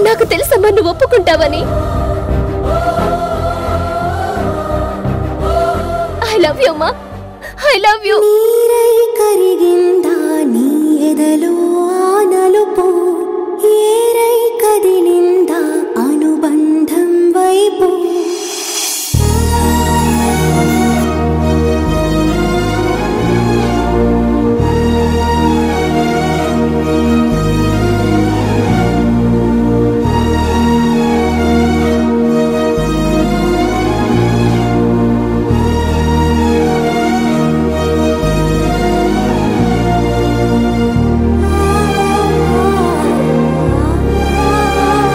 నాకు తెలుసమ్మా నువ్వు ఒప్పుకుంటావని. ఐ లవ్ యూ అమ్మా, ఐ లవ్ యూ. నీరై కరిగిందా నీ ఎదలో ఆనలుపు, ఏరై కదిలిందా అనుబంధం వైపు.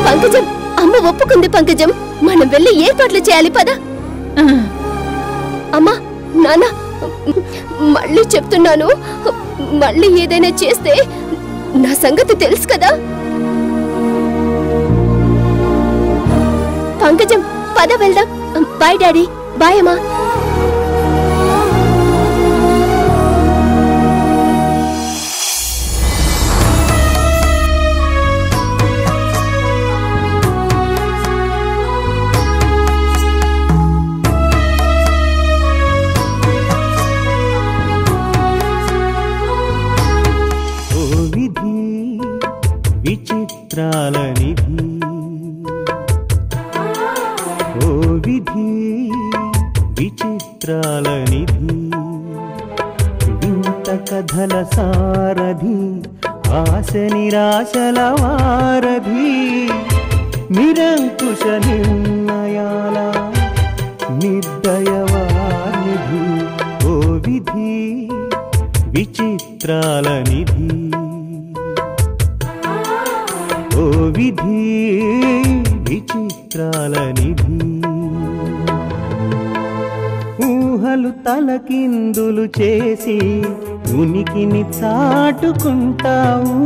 పంకజం, అమ్మ ఒప్పుకుంది. పంకజం, మనం వెళ్ళి ఏర్పాట్లు చేయాలి పద. అమ్మా నాన్న, మళ్ళీ చెప్తున్నాను, మళ్ళీ ఏదైనా చేస్తే నా సంగతి తెలుసు కదా. పంకజం పద వెళ్దాం. Bye daddy. బాయ్ అమ్మా. విచిత్రాల నిధి, ఓ విధి విచిత్రాల నిధి, వింత కథల సారథి, ఆశ నిరాశల వారధి, నిరంకుశ నిర్ణయాల నిర్దయవానిధి, ఓ విధి విచిత్రాల నిధి, ఓ విధి విచిత్రాల నిధి. ఊహలు తలకిందులు చేసి ఉనికిని చాటుకుంటావు,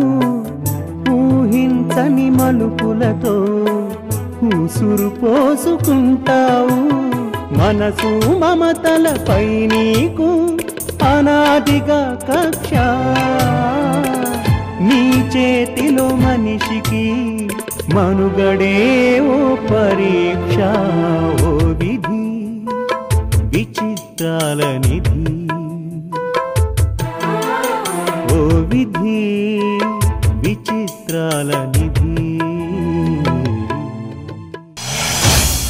ఊహించని మలుపులతో ఉసురు పోసుకుంటావు. మనసు మమతలపై నీకు అనాదిగా కక్ష, నీ చేతిలో మనిషికి మనుగడే ఓ పరీక్ష, ఓ విధి విచిత్రాల నిధి, ఓ విధి విచిత్రాల నిధి.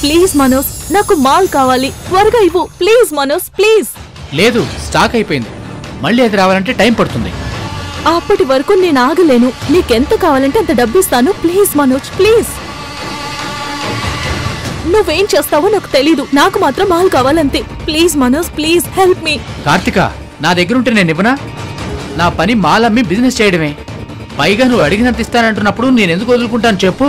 ప్లీజ్ మనోజ్, నాకు మాల్ కావాలి, త్వరగా ఇవ్వు ప్లీజ్ మనోజ్, ప్లీజ్. లేదు, స్టాక్ అయిపోయింది. మళ్ళీ అది రావాలంటే టైం పడుతుంది. అప్పటి వరకు నేను ఆగలేను. నీకెంత కావాలంటే అంత డబ్బు ఇస్తాను. Please Manoj, please. నువ్వేం చేస్తావో నాకు తెలీదు, నాకు మాత్రం మాల్ కావాలంతే. Please Manoj, please help me. Karthika, నా దగ్గరుంటే నేను ఇవ్వనా? నా పని మాల్ అమ్మి బిజినెస్ చేయడమే. పైగా నువ్వు అడిగినంత ఇస్తానంటున్నప్పుడు నేను ఎందుకు వదులుకుంటాను చెప్పు?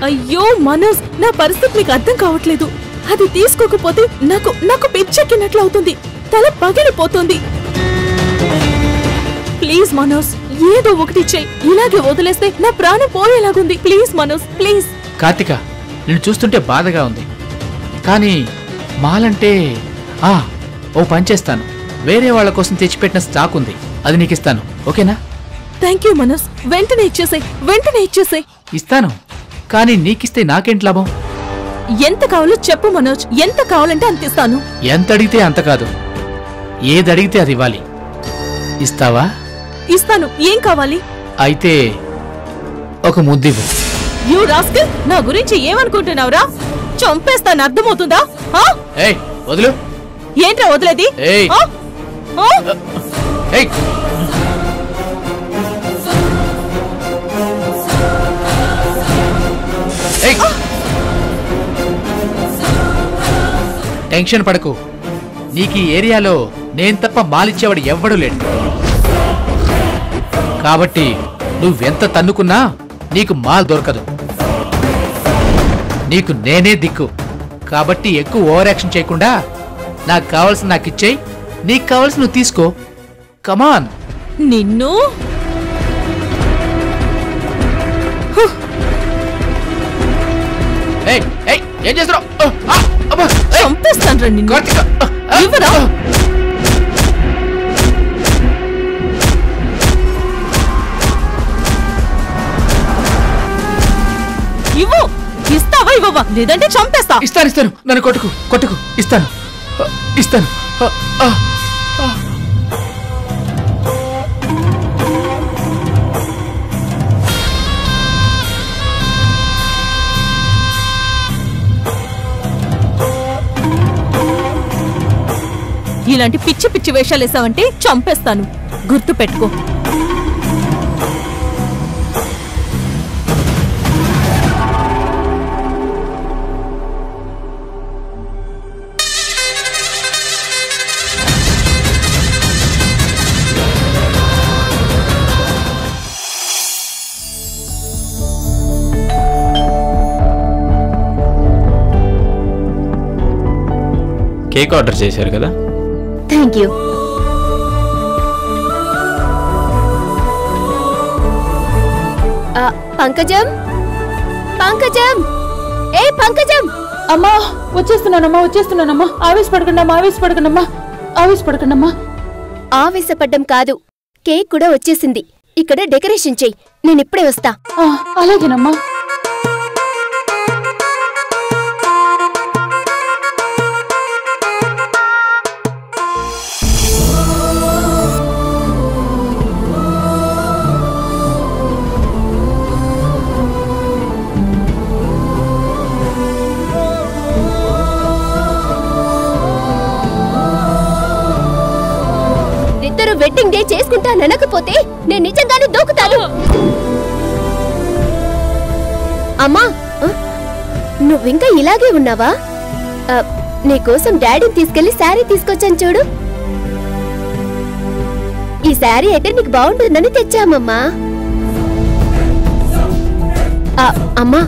అయ్యో మనోజ్, నా పరిస్థితి నీకు అర్థం కావట్లేదు. అది తీసుకోకపోతే నాకు నాకు పిచ్చెక్కినట్లు అవుతుంది, తల పగిలిపోతుంది. ప్లీజ్ మనోజ్, ఏదో ఒకటి చెయ్యి. ఇలాగే వదిలేస్తే నా ప్రాణం పోయేలాగుంది. Please Manoj, please. కార్తిక, నేను చూస్తుంటే బాధగా ఉంది, కానీ మాలంటే ఓ పని చేస్తాను. వేరే వాళ్ళ కోసం తెచ్చిపెట్టిన స్టాక్ ఉంది, అది నీకు ఇస్తాను. ఓకేనా? Thank you Manoj. వెంటనే ఇచ్చేసాయి, వెంటనే ఇచ్చేసాయి. ఇస్తాను, కానీ నీకిస్తే నాకేంటి లాభం? ఎంత కావాలో చెప్పు మనోజ్, ఎంత కావాలంటే అంత ఇస్తాను. ఎంత అడిగితే అంత కాదు, ఏది అడిగితే అది ఇవ్వాలి. ఇస్తావా? ఇస్తాను. ఏం కావాలి? అయితే ఒక ముద్దివ్వు. యూ రాస్కల్, నా గురించి ఏమనుకుంటున్నావురా? చంపేస్తాను, అర్థమవుతుందా? ఏయ్ వదులు. ఏంట్రా వదిలేది? ఏయ్ ఏయ్ ఏయ్ టెన్షన్ పడకు. నీకు ఈ ఏరియాలో నేను తప్ప మాలిచ్చేవాడు ఎవ్వడూ లేడు. కాబట్టి నువ్వెంత తన్నుకున్నా నీకు మాల్ దొరకదు. నీకు నేనే దిక్కు. కాబట్టి ఎక్కువ ఓవర్ యాక్షన్ చేయకుండా నాకు కావాల్సిన నాకు ఇచ్చేయి, నీకు కావాల్సిన నువ్వు తీసుకో. కమాన్. నిన్ను ఏయ్ ఏయ్ ఏం చేస్తున్నావు? అబ్బా చంపేస్తాను రండి కార్తిక ఇవ్వరా ఇవ్వు ఇస్తావా ఇవ్వవా లేదంటే చంపేస్తా ఇస్తాను నన్ను కొట్టుకు ఇస్తాను ఇలాంటి పిచ్చి పిచ్చి వేషాలు వేసావంటే చంపేస్తాను గుర్తు పెట్టుకో కేక్ ఆర్డర్ చేశారు కదా? Thank you. పంకజం ఏ పంకజం అమ్మా వచ్చేస్తున్నానమ్మా ఆవేశపడకండమ్మా ఆవేశపడ్డం కాదు, కేక్ కూడా వచ్చేసింది. ఇక్కడ డెకరేషన్ చెయ్యి, నేనిప్పుడే వస్తా. అలాగేనమ్మా. వెడ్డింగ్ డే చేసుకుంటాననకపోతే నేను నిజంగానే దూకుతాను. అమ్మా, నువ్వింకా ఇలాగే ఉన్నావా? నీకోసం డాడీని తీసుకెళ్లి శారీ తీసుకొచ్చాను చూడు. ఈ శారీ అయితే నీకు బాగుంటుందని తెచ్చామమ్మా. అమ్మా,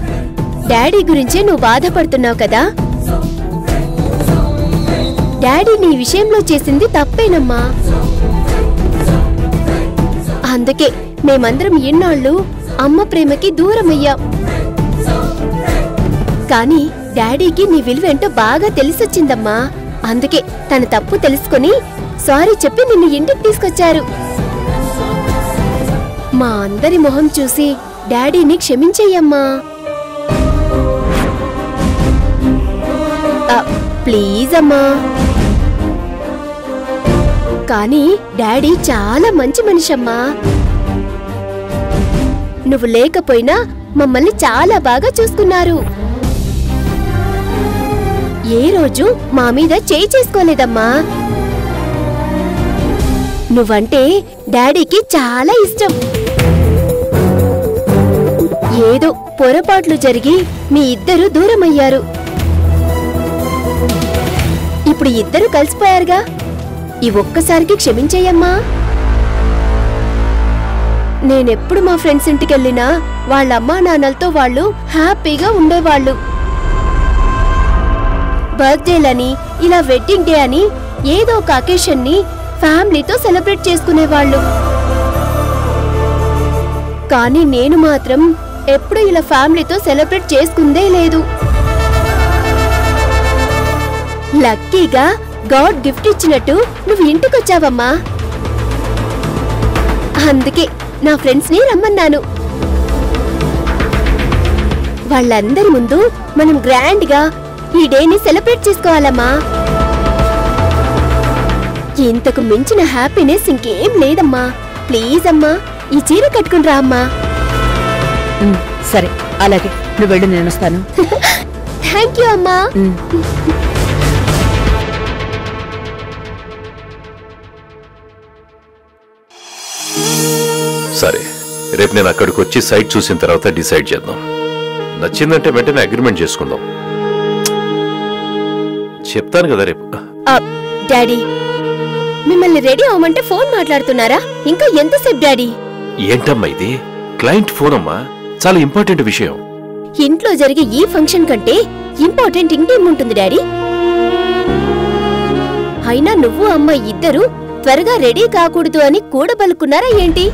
డాడీ గురించే నువ్వు బాధపడుతున్నావు కదా. డాడీ నీ విషయంలో చేసింది తప్పేనమ్మా. అందుకే మేమందరం ఎన్నాళ్ళు అమ్మ ప్రేమకి దూరమయ్యాం. కానీ డాడీకి నీ విలువేంటో బాగా తెలిసొచ్చిందమ్మా. అందుకే తన తప్పు తెలుసుకుని సారీ చెప్పి నిన్ను ఇంటికి తీసుకొచ్చారు. మా అందరి మొహం చూసి డాడీని క్షమించేయమ్మా. ప్లీజ్ అమ్మా. కానీ డాడీ చాలా మంచి మనిషమ్మా. నువ్వు లేకపోయినా మమ్మల్ని చాలా బాగా చూసుకున్నారు. ఏ రోజు మా మీద చేయి చేసుకోలేదమ్మా. నువ్వంటే డాడీకి చాలా ఇష్టం. ఏదో పొరపాట్లు జరిగి మీ ఇద్దరు దూరమయ్యారు. ఇప్పుడు ఇద్దరు కలిసిపోయారుగా. ఈ ఒక్కసారికి క్షమించేయమ్మా. నేనెప్పుడు మా ఫ్రెండ్స్ ఇంటికెళ్ళినా వాళ్ళ అమ్మా నాన్నలతో వాళ్ళు హ్యాపీగా ఉండేవాళ్ళు. బర్త్డేలని ఇలా వెడ్డింగ్ డే అని ఏదో ఒక అకేషన్ ని ఫ్యామిలీతో సెలబ్రేట్ చేసుకునేవాళ్ళు. కానీ నేను మాత్రం ఎప్పుడు ఇలా ఫ్యామిలీతో సెలబ్రేట్ చేసుకుందే లేదు. లక్కీగా గాడ్ గిఫ్ట్ ఇచ్చినట్టు నువ్వు ఇంటికొచ్చావమ్మా. అందుకే నా ఫ్రెండ్స్ ని రమ్మన్నాను. వాళ్ళందరి ముందు మనం గ్రాండ్ గా ఈ డేని సెలబ్రేట్ చేసుకోవాలమ్మా. ఇంతకు మించిన హ్యాపీనెస్ ఇంకేం లేదమ్మా. ప్లీజ్ అమ్మా, ఈ చీర కట్టుకుని రా అమ్మా. సరే అలాగే, నువ్వు వెళ్ళు, నేను వస్తాను. థ్యాంక్ యూ అమ్మా. సరే, రేపు నేను అక్కడికి వచ్చి సైట్ చూసిన తర్వాత డిసైడ్ చేద్దాం. నచ్చిందంటే వెంటనే అగ్రిమెంట్ చేసుకుందాం. చెప్తాను కదా రేపు. డాడీ, మిమ్మల్ని రెడీ అవ్వమంటే ఫోన్ మాట్లాడుతున్నారా? ఇంకా ఎంతసేపు డాడీ? ఏంటమ్మా ఇది? క్లయింట్ ఫోన్ అమ్మా, చాలా ఇంపార్టెంట్ విషయం. ఇంట్లో జరిగే ఈ ఫంక్షన్ కంటే ఇంపార్టెంట్ ఇంకేముంటుంది డాడీ? అయినా నువ్వు అమ్మ ఇద్దరు త్వరగా రెడీ కాకూడదు అని కూడబలుకున్నారా ఏంటి?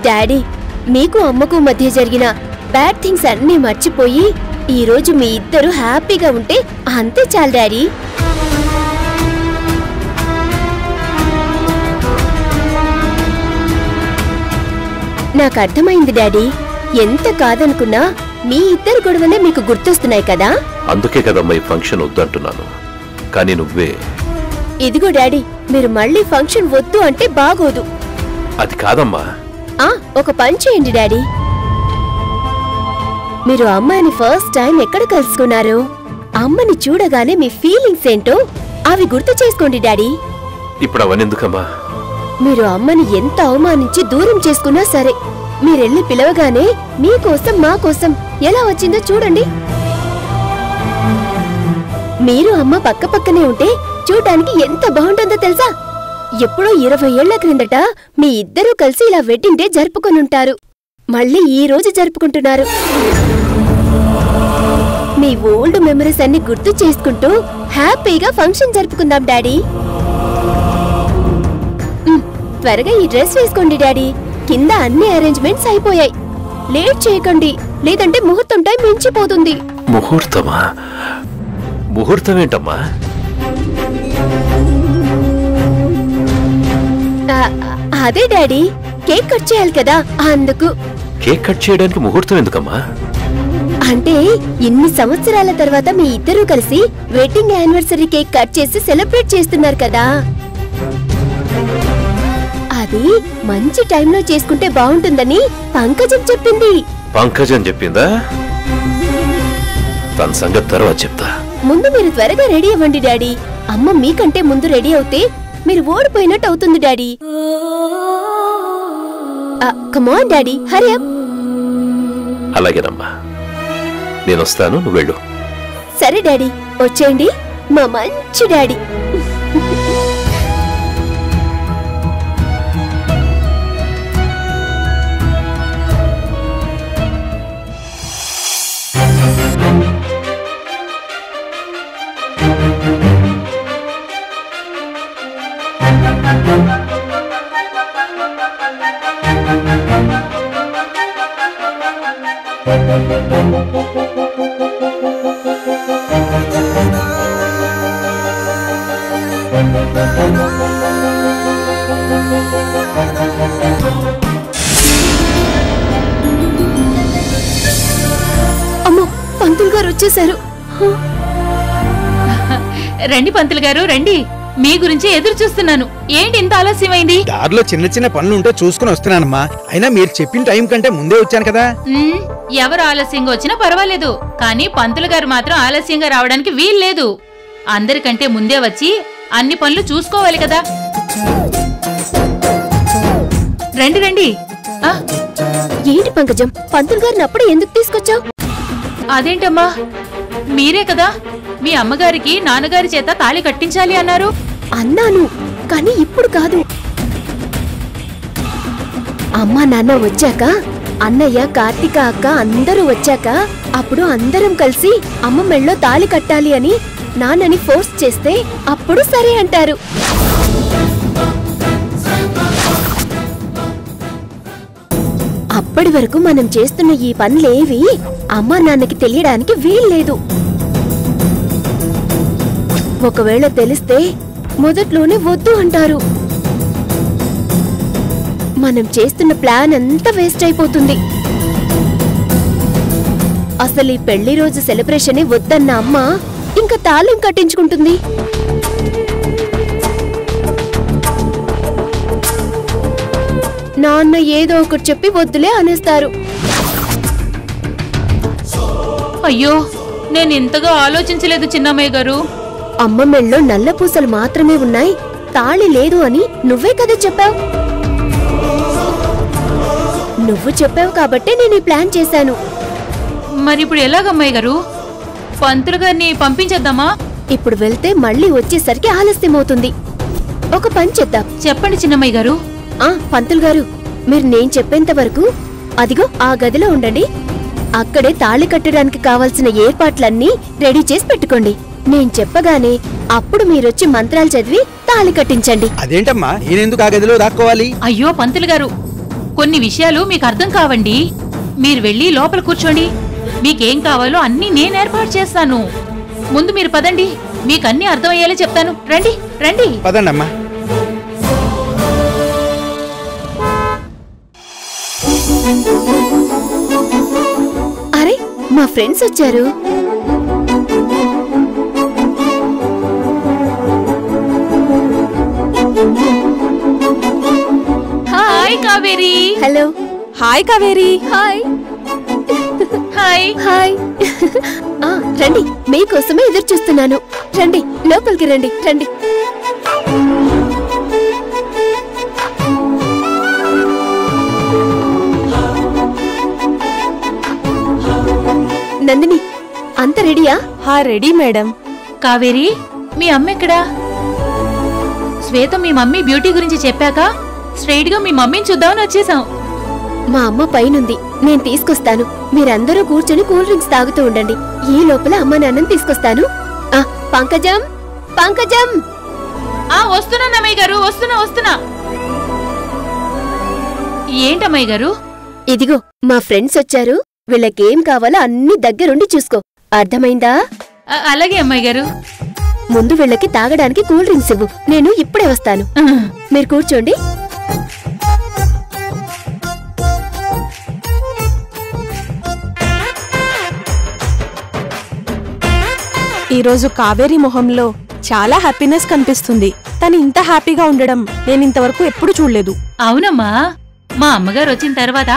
డాడీ, మీకు అమ్మకు మధ్య జరిగిన బ్యాడ్ థింగ్స్ అన్నీ మర్చిపోయి ఈ రోజు మీ ఇద్దరు హ్యాపీగా ఉంటే అంతే చాలు డాడీ. నాకు అర్థమైంది డాడీ. ఎంత కాదనుకున్నా మీ ఇద్దరు గొడవలే మీకు గుర్తొస్తున్నాయి కదా. అందుకే కదమ్మా ఈ ఫంక్షన్ వద్దంటున్నాను. కానీ నువ్వే. ఇదిగో డాడీ, మీరు మళ్ళీ ఫంక్షన్ వద్దు అంటే బాగోదు. అది కాదమ్మా. ఒక పని చేయండి డాడీ. మీరు అమ్మాయిని ఫస్ట్ టైం ఎక్కడ కలుసుకున్నారు? అమ్మని చూడగానే మీ ఫీలింగ్స్ ఏంటో అవి గుర్తు చేసుకోండి డాడీ. ఇప్పుడు అవన్నెందుకమ్మా? మీరు అమ్మని ఎంత అవమానించి దూరం చేసుకున్నా సరే, మీరెళ్ళి పిలవగానే మీకోసం మా కోసం ఎలా వచ్చిందో చూడండి. మీరు అమ్మ పక్క పక్కనే ఉంటే చూడటానికి ఎంత బాగుంటుందో తెలుసా? ఎప్పుడో 20 ఏళ్ల క్రిందట మీ ఇద్దరూ కలిసి ఇలా వెడ్డింగ్ డే జరుపుకొనుంటారు. మళ్ళీ ఈ రోజు జరుపుకుంటున్నారు. మీ ఓల్డ్ మెమరీస్ అన్ని గుర్తు చేసుకుంటూ హ్యాపీగా ఫంక్షన్ జరుపుకుందాం డాడీ. త్వరగా ఈ డ్రెస్ వేసుకోండి డాడీ. కింద అన్ని అరేంజ్మెంట్స్ అయిపోయాయి. లేట్ చేయకండి, లేదంటే ముహూర్తం టైం మించిపోతుంది. ముహూర్తమా? ముహూర్తం ఏంటమ్మా? అదే డాడీ, కేక్ కట్ చేయాలి కదా, అందుకు. కేక్ కట్ చేయడానికి ముహూర్తం ఎందుకమ్మా? అంటే ఇన్ని సంవత్సరాల తర్వాత మీ ఇద్దరూ కలిసి వెడ్డింగ్ యానివర్సరీ కేక్ కట్ చేసి సెలబ్రేట్ చేస్తున్నారు కదా. అది మంచి టైంలో చేసుకుంటే బాగుంటుందని పంకజం చెప్పింది. పంకజం చెప్పిందా? తన సంగతి తర్వాత చెప్తా. ముందు మీరు త్వరగా రెడీ అవ్వండి డాడీ. అమ్మ మీకంటే ముందు రెడీ అవుతే మీరు ఓడిపోయినట్టు అవుతుంది daddy. Come on daddy, hurry up. అలాగేనమ్మా, నేను వస్తాను, నువ్వు వెళ్ళు. సరే డాడీ, వచ్చేయండి మా మంచి డాడీ. అమ్మో, పంతులు గారు వచ్చేసారు. రండి పంతులు గారు, రండి. మీ గురించి ఎదురు చూస్తున్నాను. ఏంటి ఇంత ఆలస్యమైంది? దారిలో చిన్న చిన్న పనులు ఉంటే చూసుకుని వస్తున్నానమ్మా. అయినా మీరు చెప్పిన టైం కంటే ముందే వచ్చాను కదా. ఎవరు ఆలస్యంగా వచ్చినా పర్వాలేదు, కానీ పంతులు గారు మాత్రం ఆలస్యంగా రావడానికి వీల్లేదు. అందరికంటే ముందే వచ్చి అన్ని పనులు చూసుకోవాలి కదా. రండి రండి. ఏంటి పంకజం, పంతులు గారిని అప్పుడే ఎందుకు తీసుకొచ్చావు? అదేంటమ్మా, మీరే కదా మీ అమ్మగారికి నాన్నగారి చేత తాళి కట్టించాలి అన్నారు. అన్నాను, కానీ ఇప్పుడు కాదు. అమ్మా నాన్న వచ్చాక, అన్నయ్య, కార్తిక అక్క అందరూ వచ్చాక, అప్పుడు అందరం కలిసి అమ్మ మెళ్ళో తాళి కట్టాలి అని నాన్నని ఫోర్స్ చేస్తే అప్పుడు సరే అంటారు. అప్పటి వరకు మనం చేస్తున్న ఈ పనులేవి అమ్మా నాన్నకి తెలియడానికి వీల్లేదు. ఒకవేళ తెలిస్తే మొదట్లోనే వద్దు అంటారు. మనం చేస్తున్న ప్లాన్ అంతా వేస్ట్ అయిపోతుంది. అసలు ఈ పెళ్లి రోజు సెలబ్రేషన్ వద్దన్న అమ్మ ఇంకా తాళం కట్టించుకుంటుంది. నాన్న ఏదో ఒకటి చెప్పి వద్దులే అనేస్తారు. అయ్యో, నేను ఇంతగా ఆలోచించలేదు చిన్నమ్మయ్య గారు. అమ్మ మెళ్ళో నల్ల పూసలు మాత్రమే ఉన్నాయి, తాళి లేదు అని నువ్వే కదా చెప్పావు. నువ్వు చెప్పావు కాబట్టే నేను ఈ ప్లాన్ చేశాను. మరి ఇప్పుడు ఎలాగమ్మాయి గారు? పంతులు గారిని పంపించేద్దామా? ఇప్పుడు వెళ్తే మళ్ళీ వచ్చేసరికి ఆలస్యమవుతుంది. ఒక పని చేద్దాం. చెప్పండి చిన్నమ్మయ్య గారు. పంతులు గారు, మీరు నేను చెప్పేంత వరకు అదిగో ఆ గదిలో ఉండండి. అక్కడే తాళి కట్టడానికి కావాల్సిన ఏర్పాట్లన్నీ రెడీ చేసి పెట్టుకోండి. నేను చెప్పగానే అప్పుడు మీరొచ్చి మంత్రాలు చదివి తాళి కట్టించండి. అదేంటమ్మా, నేనెందుకు ఆ గదిలో దాక్కోవాలి? అయ్యో పంతులు గారు, కొన్ని విషయాలు మీకు అర్థం కావండి. మీరు వెళ్ళి లోపల కూర్చోండి. మీకేం కావాలో అన్నీ నేను ఏర్పాటు చేస్తాను. ముందు మీరు పదండి, మీకన్నీ అర్థమయ్యేలా చెప్తాను. రండి రండి. పదండి అమ్మా. అరే, మా ఫ్రెండ్స్ వచ్చారు. Hi Kaveri. Hello. Hi Kaveri. Hi hi. Hi. రండి, మీకోసమే ఎదురు చూస్తున్నాను. రండి, లోపలికి రండి. రండి. నందిని, అంత రెడీయా? Ready madam. కావేరి, మీ అమ్మ ఎక్కడా? శ్వేత మీ మమ్మీ బ్యూటీ గురించి చెప్పాక స్ట్రైట్ గా మీ మమ్మీని చూద్దామని వచ్చేసాం. మా అమ్మ పైనుంది, నేను తీసుకొస్తాను. మీరందరూ కూర్చొని కూల్ డ్రింక్స్ తాగుతూ ఉండండి. ఈ లోపల అమ్మ నాన్నని తీసుకొస్తాను. పంకజం, పంకజం. వస్తున్నా అమ్మాయి గారు, వస్తున్నా. ఏంటమ్మాయి గారు? ఇదిగో మా ఫ్రెండ్స్ వచ్చారు. వీళ్ళకేం కావాలో అన్ని దగ్గరుండి చూసుకో, అర్థమైందా? అలాగే అమ్మాయి గారు. ముందు వీళ్ళకి తాగడానికి కూల్ డ్రింక్స్ ఇవ్వు, నేను ఇప్పుడే వస్తాను. మీరు కూర్చోండి. ఈరోజు కావేరి మొహంలో చాలా హ్యాపీనెస్ కనిపిస్తుంది. తను ఇంత హ్యాపీగా ఉండడం నేను ఇంతవరకు ఎప్పుడు చూడలేదు. అవునమ్మా, మా అమ్మగారు వచ్చిన తర్వాత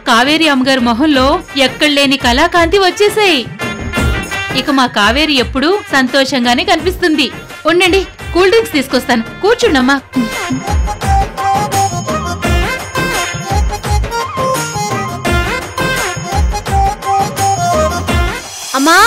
కావేరి అమ్మగారు మొహంలో ఎక్కడలేని కళాకాంతి వచ్చేసాయి. ఇక మా కావేరి ఎప్పుడూ సంతోషంగానే కనిపిస్తుంది. ఉండండి, కూల్ డ్రింక్స్ తీసుకొస్తాను. కూర్చుండమ్మా. అమ్మా,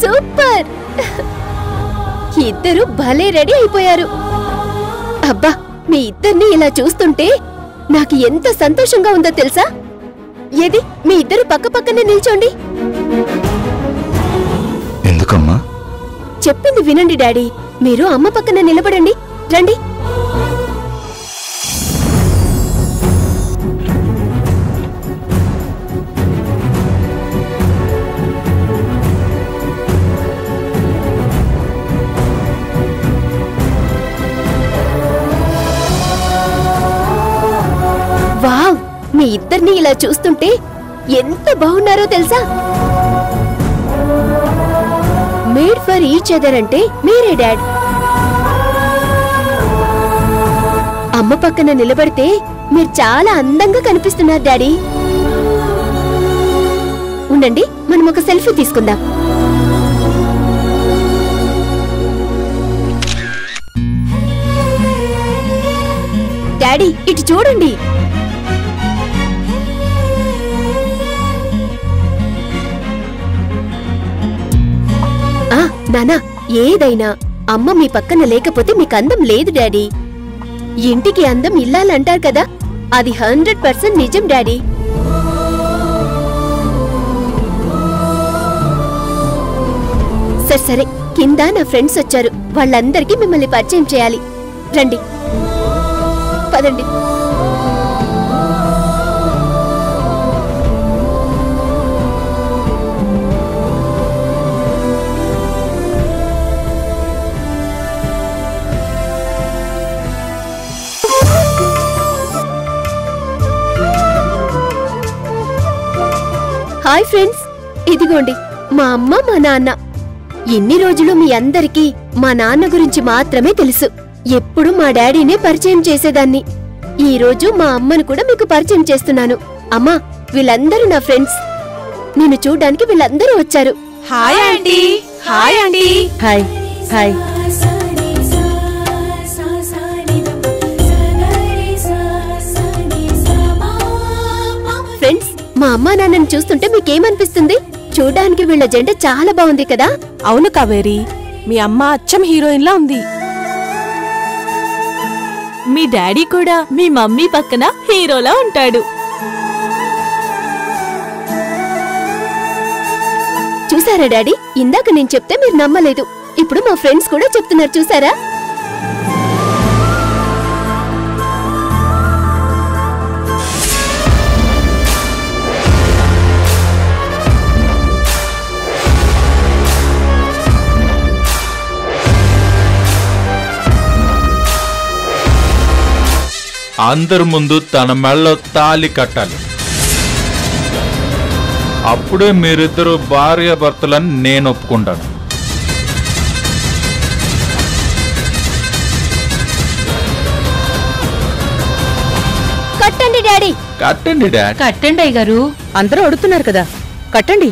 సూపర్! ఇద్దరు భలే రెడీ అయిపోయారు. అబ్బా, మీ ఇద్దరిని ఇలా చూస్తుంటే నాకు ఎంత సంతోషంగా ఉందో తెలుసా? ఏది, మీ ఇద్దరు పక్క పక్కనే నిల్చోండి. ఎందుకమ్మా? చెప్పింది వినండి డాడీ. మీరు అమ్మ పక్కన నిలబడండి. రండి. వావ్, మీ ఇద్దరిని ఇలా చూస్తుంటే ఎంత బాగున్నారో తెలుసా? మేడ్ ఫర్ ఈచ్ అదర్ అంటే మీరే డాడ్. అమ్మ పక్కన నిలబడితే మీరు చాలా అందంగా కనిపిస్తున్నారు డాడీ. ఉండండి, మనం ఒక సెల్ఫీ తీసుకుందాం. డాడీ, ఇటు చూడండి. నానా, ఏదైనా అమ్మ మీ పక్కన లేకపోతే మీకు అందం లేదు డాడీ. ఇంటికి అందం ఇల్లాలంటారు కదా, అది 100% నిజం డాడీ. సరే సరే, కింద నా ఫ్రెండ్స్ వచ్చారు. వాళ్ళందరికీ మిమ్మల్ని పరిచయం చేయాలి. రండి, పదండి. హాయ్ ఫ్రెండ్స్, ఇదిగోండి మా అమ్మ, మా నాన్న. ఇన్ని రోజులు మీ అందరికీ మా నాన్న గురించి మాత్రమే తెలుసు. ఎప్పుడు మా డాడీనే పరిచయం చేసేదాన్ని. ఈ రోజు మా అమ్మను కూడా మీకు పరిచయం చేస్తున్నాను. అమ్మా, వీళ్ళందరూ నా ఫ్రెండ్స్. నిన్ను చూడ్డానికి వీళ్ళందరూ వచ్చారు. Hi aunty. Hi aunty. Hi hi. Friends, మా అమ్మా నాన్నని చూస్తుంటే మీకేమనిపిస్తుంది? చూడ్డానికి వీళ్ళ జంట చాలా బాగుంది కదా? అవును కావేరి, మీ అమ్మ అచ్చం హీరోయిన్ లా ఉంది. మీ డాడీ కూడా మీ మమ్మీ పక్కన హీరోలా ఉంటాడు. చూసారా డాడీ, ఇందాక నేను చెప్తే మీరు నమ్మలేదు. ఇప్పుడు మా ఫ్రెండ్స్ కూడా చెప్తున్నారు, చూసారా? అందరి ముందు తన మెళ్ళలో తాళి కట్టాలి. అప్పుడే మీరిద్దరు భార్యాభర్తలని నేను ఒప్పుకుంటాను. కట్టండి డాడీ. కట్టండి డాడ్. కట్టండి అయ్యగారు. అందరూ అడుగుతున్నారు కదా, కట్టండి.